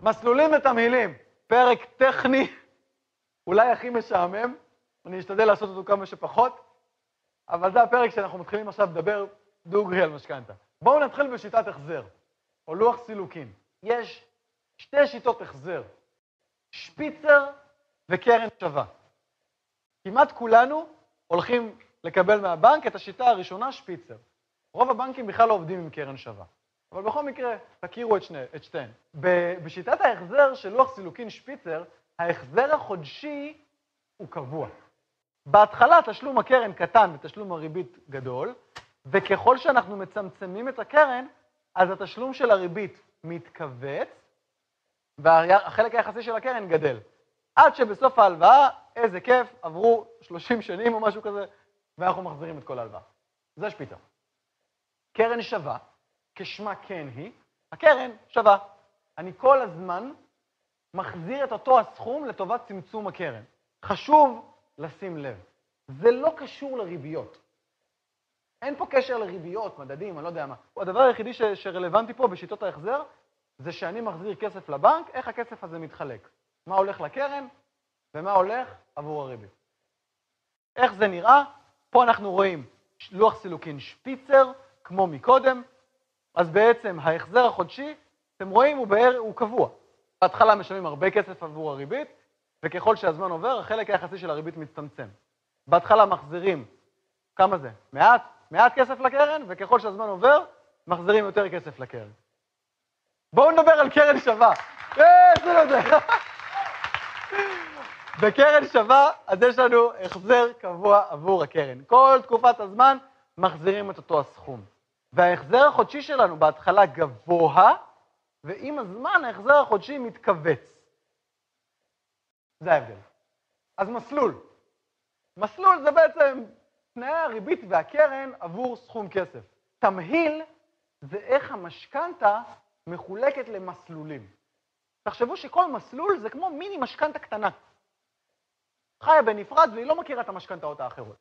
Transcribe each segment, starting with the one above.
מסלולים ותמהילים, פרק טכני, אולי הכי משעמם, אני אשתדל לעשות אותו כמה שפחות, אבל זה הפרק שאנחנו מתחילים עכשיו לדבר דוגרי על משכנתא. בואו נתחיל בשיטת החזר, או לוח סילוקין. יש שתי שיטות החזר, שפיצר וקרן שווה. כמעט כולנו הולכים לקבל מהבנק את השיטה הראשונה, שפיצר. רוב הבנקים בכלל לא עובדים עם קרן שווה. אבל בכל מקרה, תכירו את שתיהן. בשיטת ההחזר של לוח סילוקין שפיצר, ההחזר החודשי הוא קבוע. בהתחלה תשלום הקרן קטן ותשלום הריבית גדול, וככל שאנחנו מצמצמים את הקרן, אז התשלום של הריבית מתכווץ, והחלק היחסי של הקרן גדל. עד שבסוף ההלוואה, איזה כיף, עברו 30 שנים או משהו כזה, ואנחנו מחזירים את כל ההלוואה. זה שפיצר. קרן שווה, כשמה כן היא, הקרן שווה. אני כל הזמן מחזיר את אותו הסכום לטובת צמצום הקרן. חשוב לשים לב, זה לא קשור לריביות. אין פה קשר לריביות, מדדים, אני לא יודע מה. הדבר היחידי שרלוונטי פה בשיטות ההחזר, זה שאני מחזיר כסף לבנק, איך הכסף הזה מתחלק. מה הולך לקרן ומה הולך עבור הריבית. איך זה נראה? פה אנחנו רואים לוח סילוקין שפיצר, כמו מקודם, אז בעצם ההחזר החודשי, אתם רואים, הוא קבוע. בהתחלה משלמים הרבה כסף עבור הריבית, וככל שהזמן עובר, החלק היחסי של הריבית מצטמצם. בהתחלה מחזירים, כמה זה? מעט כסף לקרן, וככל שהזמן עובר, מחזירים יותר כסף לקרן. בואו נדבר על קרן שווה. זה לא זה. בקרן שווה, אז יש לנו החזר קבוע עבור הקרן. כל תקופת הזמן מחזירים את אותו הסכום. וההחזר החודשי שלנו בהתחלה גבוה, ועם הזמן ההחזר החודשי מתכווץ. זה ההבדל. אז מסלול זה בעצם תנאי הריבית והקרן עבור סכום כסף. תמהיל זה איך המשכנתא מחולקת למסלולים. תחשבו שכל מסלול זה כמו מיני משכנתא קטנה. חיה בנפרד והיא לא מכירה את המשכנתאות האחרות.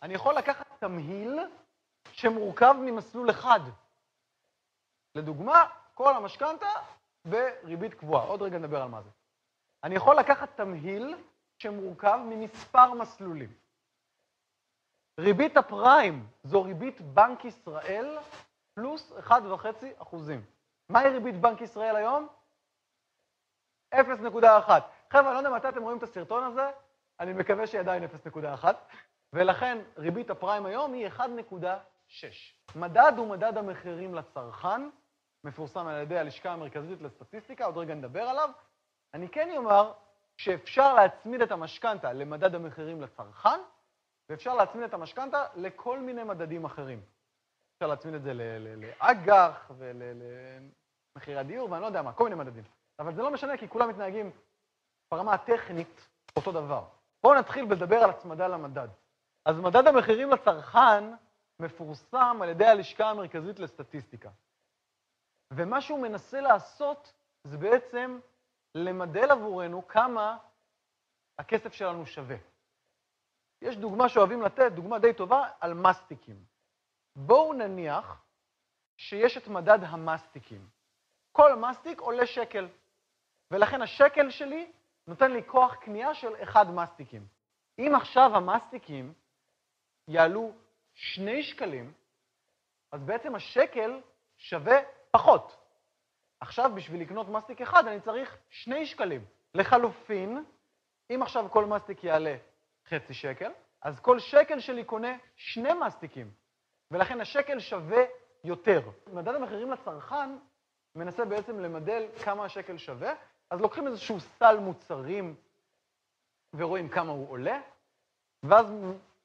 אני יכול לקחת תמהיל שמורכב ממסלול אחד. לדוגמה, כל המשכנתא בריבית קבועה. עוד רגע נדבר על מה זה. אני יכול לקחת תמהיל שמורכב ממספר מסלולים. ריבית הפריים זו ריבית בנק ישראל פלוס 1.5%. מהי ריבית בנק ישראל היום? 0.1. חבר'ה, אני לא יודע מתי אתם רואים את הסרטון הזה, אני מקווה שהיא עדיין 0.1, ולכן ריבית הפריים היום היא 1.6. מדד הוא מדד המחירים לצרכן, מפורסם על ידי הלשכה המרכזית לסטטיסטיקה, עוד רגע נדבר עליו. אני כן אומר שאפשר להצמיד את המשכנתא למדד המחירים לצרכן, ואפשר להצמיד את המשכנתא לכל מיני מדדים אחרים. אפשר להצמיד את זה לאג"ח ולמחירי הדיור, ואני לא יודע מה, כל מיני מדדים. אבל זה לא משנה, כי כולם מתנהגים ברמה הטכנית אותו דבר. בואו נתחיל לדבר על הצמדה למדד. אז מדד המחירים לצרכן מפורסם על ידי הלשכה המרכזית לסטטיסטיקה. ומה שהוא מנסה לעשות זה בעצם למדל עבורנו כמה הכסף שלנו שווה. יש דוגמה שאוהבים לתת, דוגמה די טובה, על מסטיקים. בואו נניח שיש את מדד המסטיקים. כל מסטיק עולה שקל, ולכן השקל שלי נותן לי כוח קנייה של 1 מסטיקים. אם עכשיו המסטיקים יעלו 2 שקלים, אז בעצם השקל שווה פחות. עכשיו בשביל לקנות מסטיק אחד אני צריך 2 שקלים. לחלופין, אם עכשיו כל מסטיק יעלה 0.5 שקל, אז כל שקל שלי קונה 2 מסטיקים, ולכן השקל שווה יותר. מדד המחירים לצרכן מנסה בעצם למדל כמה השקל שווה, אז לוקחים איזשהו סל מוצרים ורואים כמה הוא עולה, ואז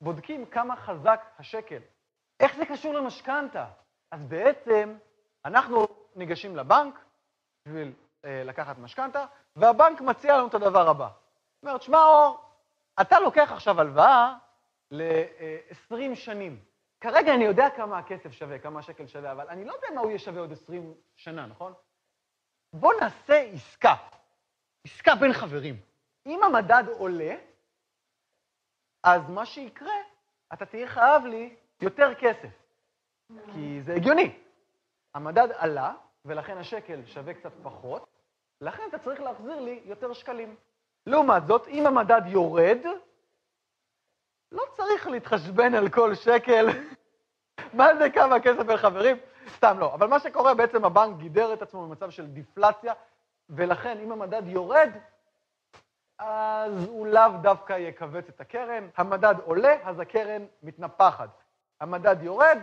בודקים כמה חזק השקל. איך זה קשור למשכנתא? אז בעצם אנחנו ניגשים לבנק בשביל לקחת משכנתא, והבנק מציע לנו את הדבר הבא. זאת אומרת, שמע אור, אתה לוקח עכשיו הלוואה ל-20 שנים. כרגע אני יודע כמה הכסף שווה, כמה השקל שווה, אבל אני לא יודע מה הוא יהיה שווה עוד 20 שנה, נכון? בוא נעשה עסקה בין חברים. אם המדד עולה, אז מה שיקרה, אתה תהיה חייב לי יותר כסף. כי זה הגיוני. המדד עלה, ולכן השקל שווה קצת פחות, לכן אתה צריך להחזיר לי יותר שקלים. לעומת זאת, אם המדד יורד, לא צריך להתחשבן על כל שקל. מה זה כמה כסף בין חברים? סתם לא. אבל מה שקורה בעצם, הבנק גידר את עצמו במצב של דיפלציה, ולכן אם המדד יורד, אז הוא לאו דווקא יקבץ את הקרן. המדד עולה, אז הקרן מתנפחת. המדד יורד,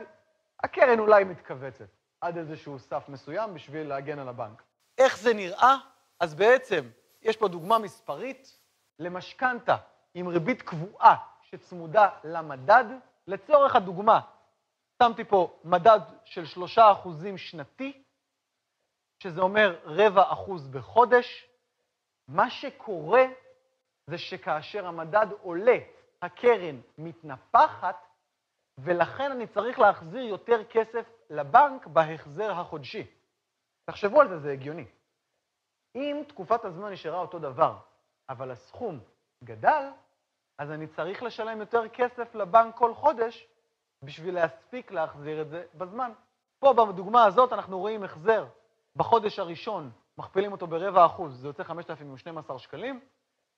הקרן אולי מתכווצת, עד איזשהו סף מסוים בשביל להגן על הבנק. איך זה נראה? אז בעצם יש פה דוגמה מספרית למשכנתה עם ריבית קבועה שצמודה למדד. לצורך הדוגמה, שמתי פה מדד של 3% שנתי, שזה אומר 0.25% בחודש. מה שקורה זה שכאשר המדד עולה, הקרן מתנפחת, ולכן אני צריך להחזיר יותר כסף לבנק בהחזר החודשי. תחשבו על זה, זה הגיוני. אם תקופת הזמן נשארה אותו דבר, אבל הסכום גדל, אז אני צריך לשלם יותר כסף לבנק כל חודש, בשביל להספיק להחזיר את זה בזמן. פה בדוגמה הזאת אנחנו רואים החזר בחודש הראשון, מכפילים אותו ב0.25%, זה יוצא 5,012 שקלים.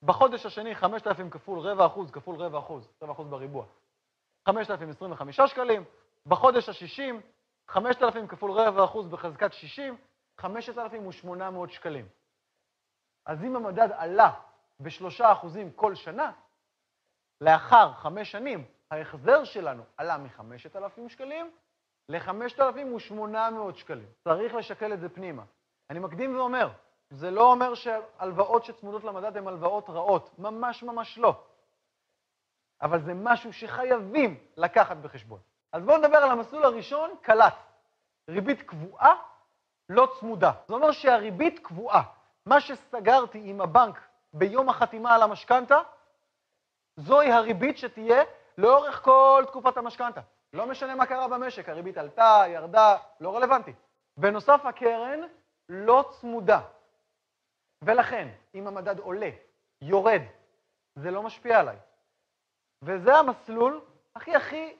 בחודש השני 5,000 כפול 0.25% כפול 0.25% בריבוע. 5,025 שקלים. בחודש ה-60, 5,000 כפול 0.25% בחזקת 60, 5,800 שקלים. אז אם המדד עלה ב3% כל שנה, לאחר 5 שנים, ההחזר שלנו עלה מ-5,000 שקלים ל-5,800 שקלים. צריך לשקל את זה פנימה. אני מקדים ואומר, זה לא אומר שהלוואות שצמודות למדד הן הלוואות רעות, ממש ממש לא. אבל זה משהו שחייבים לקחת בחשבון. אז בואו נדבר על המסלול הראשון, קלט. ריבית קבועה, לא צמודה. זאת אומרת שהריבית קבועה, מה שסגרתי עם הבנק ביום החתימה על המשכנתה, זוהי הריבית שתהיה לאורך כל תקופת המשכנתה. לא משנה מה קרה במשק, הריבית עלתה, ירדה, לא רלוונטי. בנוסף, הקרן לא צמודה. ולכן, אם המדד עולה, יורד, זה לא משפיע עליי. וזה המסלול הכי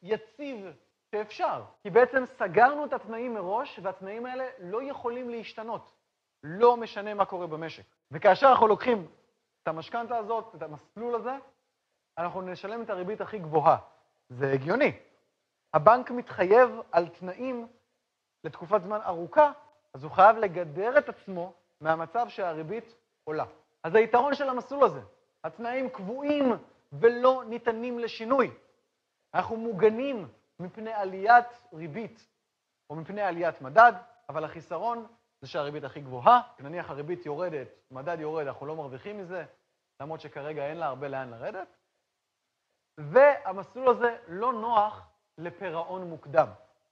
יציב שאפשר. כי בעצם סגרנו את התנאים מראש, והתנאים האלה לא יכולים להשתנות. לא משנה מה קורה במשק. וכאשר אנחנו לוקחים את המשכנתה הזאת, את המסלול הזה, אנחנו נשלם את הריבית הכי גבוהה. זה הגיוני. הבנק מתחייב על תנאים לתקופת זמן ארוכה, אז הוא חייב לגדר את עצמו מהמצב שהריבית עולה. אז היתרון של המסלול הזה, התנאים קבועים ולא ניתנים לשינוי. אנחנו מוגנים מפני עליית ריבית או מפני עליית מדד, אבל החיסרון זה שהריבית הכי גבוהה. נניח הריבית יורדת, מדד יורד, אנחנו לא מרוויחים מזה, למרות שכרגע אין לה הרבה לאן לרדת. והמסלול הזה לא נוח לפירעון מוקדם.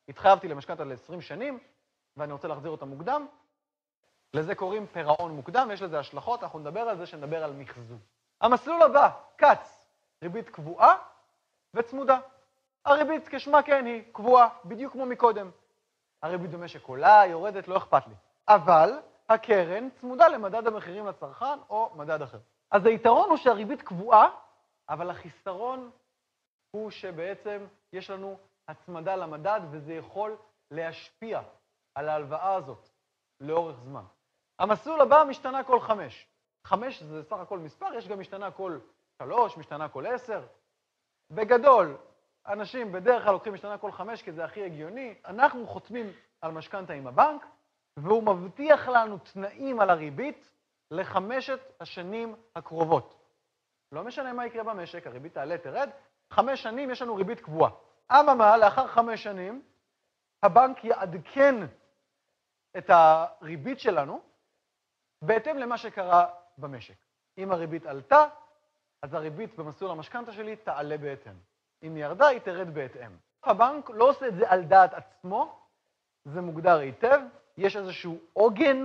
התחייבתי למשכנתה ל-20 שנים, ואני רוצה להחזיר אותה מוקדם. לזה קוראים פירעון מוקדם, ויש לזה השלכות, אנחנו נדבר על זה שנדבר על מחזור. המסלול הבא, קץ, ריבית קבועה וצמודה. הריבית כשמה כן היא קבועה, בדיוק כמו מקודם. הריבית במשק עולה, יורדת, לא אכפת לי. אבל הקרן צמודה למדד המחירים לצרכן או מדד אחר. אז היתרון הוא שהריבית קבועה, אבל החיסרון הוא שבעצם יש לנו הצמדה למדד, וזה יכול להשפיע על ההלוואה הזאת לאורך זמן. המסלול הבא משתנה כל 5. 5 זה סך הכל מספר, יש גם משתנה כל 3, משתנה כל 10. בגדול, אנשים בדרך כלל לוקחים משתנה כל 5, כי זה הכי הגיוני. אנחנו חותמים על משכנתה עם הבנק, והוא מבטיח לנו תנאים על הריבית ל5 השנים הקרובות. לא משנה מה יקרה במשק, הריבית תעלה, תרד. 5 שנים יש לנו ריבית קבועה. אממה, לאחר 5 שנים, הבנק יעדכן את הריבית שלנו בהתאם למה שקרה במשק. אם הריבית עלתה, אז הריבית במסלול המשכנתה שלי תעלה בהתאם. אם ירדה, היא תרד בהתאם. הבנק לא עושה את זה על דעת עצמו, זה מוגדר היטב, יש איזשהו עוגן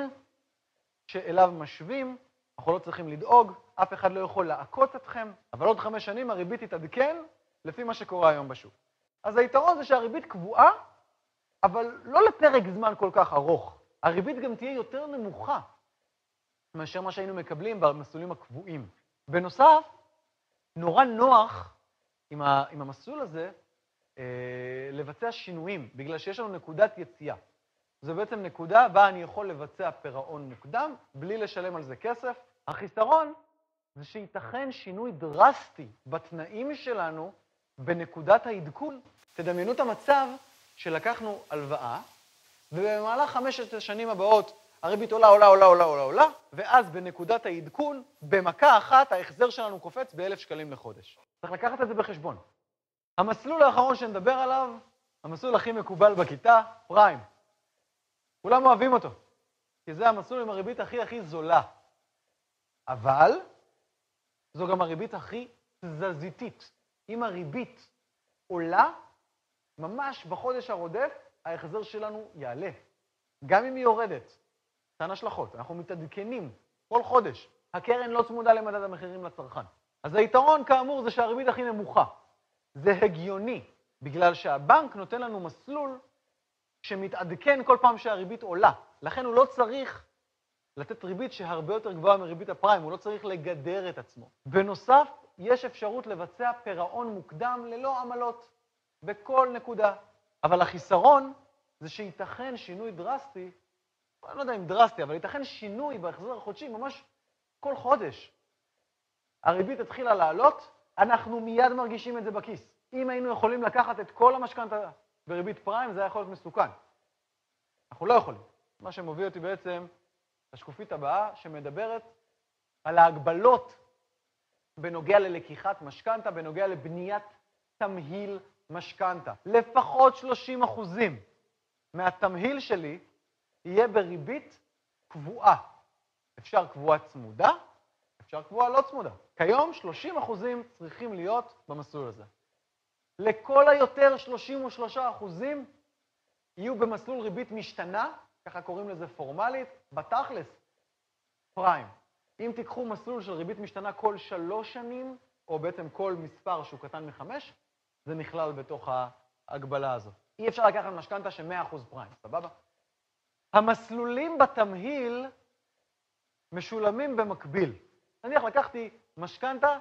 שאליו משווים, אנחנו לא צריכים לדאוג, אף אחד לא יכול לעקוץ אתכם, אבל עוד 5 שנים הריבית תתעדכן לפי מה שקורה היום בשוק. אז היתרון זה שהריבית קבועה, אבל לא לפרק זמן כל כך ארוך. הריבית גם תהיה יותר נמוכה מאשר מה שהיינו מקבלים במסלולים הקבועים. בנוסף, נורא נוח עם המסלול הזה לבצע שינויים, בגלל שיש לנו נקודת יציאה. זה בעצם נקודה בה אני יכול לבצע פירעון מוקדם בלי לשלם על זה כסף. החיסרון זה שייתכן שינוי דרסטי בתנאים שלנו בנקודת העדכון. תדמיינו את המצב שלקחנו הלוואה, ובמהלך 5 השנים הבאות הריבית עולה, ואז בנקודת העדכון, במכה אחת, ההחזר שלנו קופץ ב1,000 שקלים לחודש. צריך לקחת את זה בחשבון. המסלול האחרון שנדבר עליו, המסלול הכי מקובל בכיתה, פריים. כולם אוהבים אותו, כי זה המסלול עם הריבית הכי זולה. אבל זו גם הריבית הכי תזזיתית. אם הריבית עולה, ממש בחודש הרודף, ההחזר שלנו יעלה. גם אם היא יורדת, אותן השלכות. אנחנו מתעדכנים כל חודש. הקרן לא צמודה למדד המחירים לצרכן. אז היתרון, כאמור, זה שהריבית הכי נמוכה. זה הגיוני, בגלל שהבנק נותן לנו מסלול שמתעדכן כל פעם שהריבית עולה. לכן הוא לא צריך לתת ריבית שהרבה יותר גבוהה מריבית הפריים, הוא לא צריך לגדר את עצמו. בנוסף, יש אפשרות לבצע פירעון מוקדם ללא עמלות בכל נקודה. אבל החיסרון זה שייתכן שינוי דרסטי, אני לא יודע אם דרסטי, אבל ייתכן שינוי בהחזר החודשי ממש כל חודש. הריבית התחילה לעלות, אנחנו מיד מרגישים את זה בכיס. אם היינו יכולים לקחת את כל המשכנתא בריבית פריים, זה היה יכול להיות מסוכן. אנחנו לא יכולים. מה שמוביל אותי בעצם לשקופית הבאה, שמדברת על ההגבלות בנוגע ללקיחת משכנתא, בנוגע לבניית תמהיל משכנתא. לפחות 30% מהתמהיל שלי יהיה בריבית קבועה. אפשר קבועה צמודה, אפשר קבועה לא צמודה. כיום 30% צריכים להיות במסלול הזה. לכל היותר 33% יהיו במסלול ריבית משתנה, ככה קוראים לזה פורמלית, בתכלס, פריים. אם תיקחו מסלול של ריבית משתנה כל 3 שנים, או בעצם כל מספר שהוא קטן מ5, זה נכלל בתוך ההגבלה הזאת. אי אפשר לקחת משכנתא ש100% פריים, סבבה? המסלולים בתמהיל משולמים במקביל. נניח לקחתי משכנתא,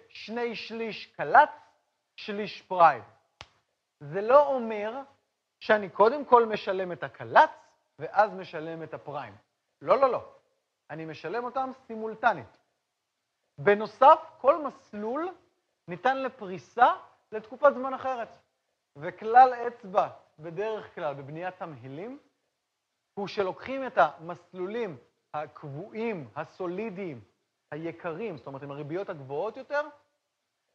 2/3 קלט, 1/3 פריים. זה לא אומר שאני קודם כל משלם את הקלט, ואז משלם את הפריים. לא. אני משלם אותם סימולטנית. בנוסף, כל מסלול ניתן לפריסה לתקופת זמן אחרת. וכלל אצבע, בדרך כלל, בבניית תמהילים, הוא שלוקחים את המסלולים הקבועים, הסולידיים, היקרים, זאת אומרת, עם הריביות הגבוהות יותר,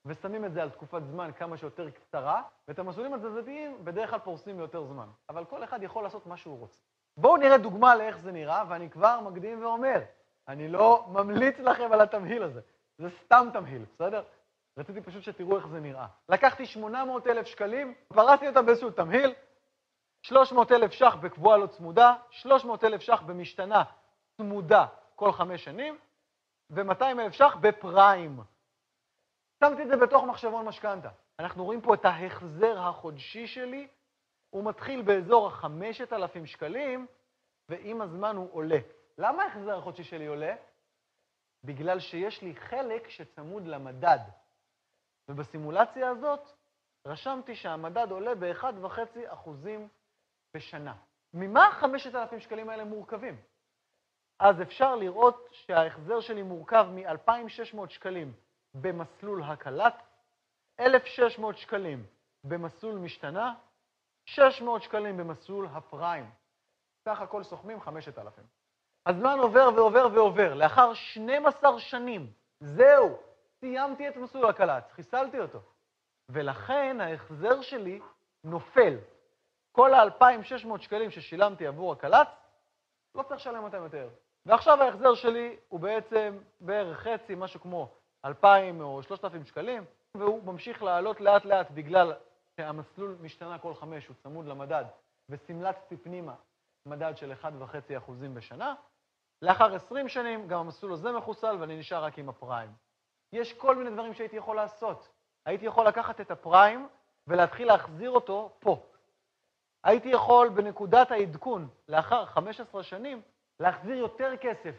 ושמים את זה על תקופת זמן כמה שיותר קצרה, ואת המסלולים התזזיתיים בדרך כלל פורסים ליותר זמן. אבל כל אחד יכול לעשות מה שהוא רוצה. בואו נראה דוגמה לאיך זה נראה, ואני כבר מקדים ואומר, אני לא ממליץ לכם על התמהיל הזה. זה סתם תמהיל, בסדר? רציתי פשוט שתראו איך זה נראה. לקחתי 800,000 שקלים, פרסתי אותם באיזשהו תמהיל, 300,000 ש"ח בקבועה לא צמודה, 300,000 ש"ח במשתנה צמודה כל 5 שנים, ו200,000 ש"ח בפריים. שמתי את זה בתוך מחשבון משכנתא. אנחנו רואים פה את ההחזר החודשי שלי, הוא מתחיל באזור 5,000 שקלים, ועם הזמן הוא עולה. למה ההחזר החודשי שלי עולה? בגלל שיש לי חלק שצמוד למדד. ובסימולציה הזאת רשמתי שהמדד עולה ב1.5% בשנה. ממה 5,000 שקלים האלה מורכבים? אז אפשר לראות שההחזר שלי מורכב מ2,600 שקלים במסלול הקלט, 1,600 שקלים במסלול משתנה, 600 שקלים במסלול הפריים. סך הכל סוכמים 5,000. הזמן עובר. לאחר 12 שנים, זהו, סיימתי את מסלול הקלט, חיסלתי אותו. ולכן ההחזר שלי נופל. כל ה2,600 שקלים ששילמתי עבור הקלט, לא צריך לשלם אותם יותר. ועכשיו ההחזר שלי הוא בעצם בערך חצי, משהו כמו 2,000 או 3,000 שקלים, והוא ממשיך לעלות לאט לאט בגלל שהמסלול משתנה כל 5, הוא צמוד למדד, וסמלצתי פנימה מדד של 1.5% בשנה. לאחר 20 שנים גם המסלול הזה מחוסל ואני נשאר רק עם הפריים. יש כל מיני דברים שהייתי יכול לעשות. הייתי יכול לקחת את הפריים ולהתחיל להחזיר אותו פה. הייתי יכול בנקודת העדכון, לאחר 15 שנים, להחזיר יותר כסף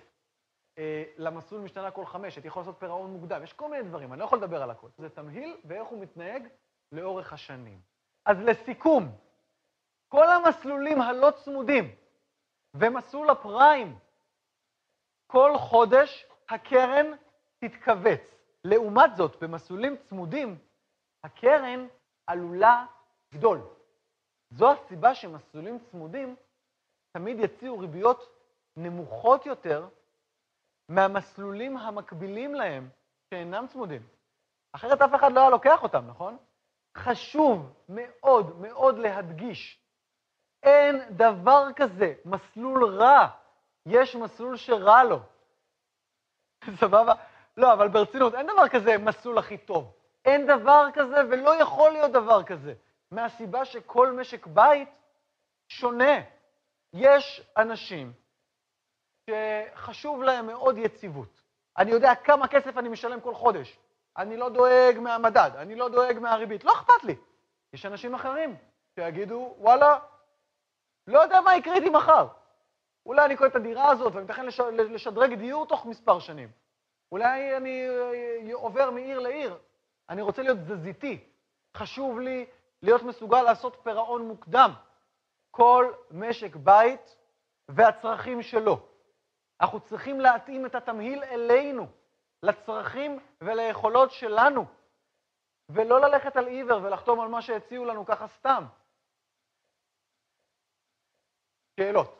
למסלול משתנה כל 5. הייתי יכול לעשות פירעון מוקדם. יש כל מיני דברים, אני לא יכול לדבר על הכל. זה תמהיל ואיך הוא מתנהג לאורך השנים. אז לסיכום, כל המסלולים הלא צמודים ומסלול הפריים, כל חודש הקרן תתכווץ. לעומת זאת, במסלולים צמודים, הקרן עלולה לגדול. זו הסיבה שמסלולים צמודים תמיד יציעו ריביות נמוכות יותר מהמסלולים המקבילים להם שאינם צמודים. אחרת אף אחד לא היה לוקח אותם, נכון? חשוב מאוד מאוד להדגיש, אין דבר כזה מסלול רע, יש מסלול שרע לו. סבבה? לא, אבל ברצינות, אין דבר כזה מסלול הכי טוב. אין דבר כזה ולא יכול להיות דבר כזה. מהסיבה שכל משק בית שונה. יש אנשים שחשוב להם מאוד יציבות. אני יודע כמה כסף אני משלם כל חודש. אני לא דואג מהמדד, אני לא דואג מהריבית. לא אכפת לי. יש אנשים אחרים שיגידו, וואלה, לא יודע מה יקרה איתי מחר. אולי אני קורא את הדירה הזאת ואני מתכן לשדרג דיור תוך מספר שנים. אולי אני עובר מעיר לעיר. אני רוצה להיות תזזיתי. חשוב לי להיות מסוגל לעשות פירעון מוקדם. כל משק בית והצרכים שלו. אנחנו צריכים להתאים את התמהיל אלינו, לצרכים וליכולות שלנו, ולא ללכת על עיוור ולחתום על מה שהציעו לנו ככה סתם. שאלות.